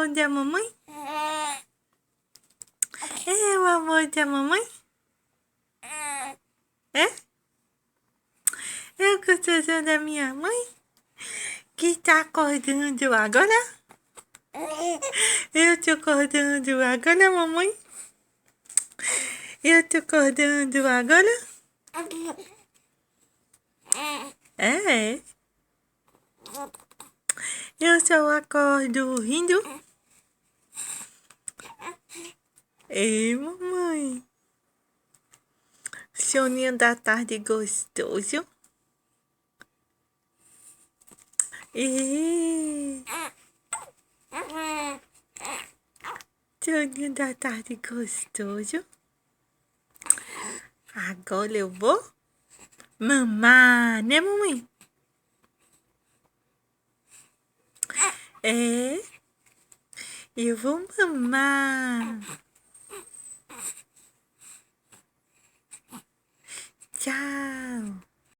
amor da mamãe? É o amor da mamãe? É? É o gostoso da minha mãe? Que tá acordando agora? Eu tô acordando agora, mamãe? Eu tô acordando agora? É. Eu só acordo rindo. Ei, mamãe. Soninho da tarde gostoso. E soninho da tarde gostoso. Agora eu vou mamar, né, mamãe? É, eu vou mamar.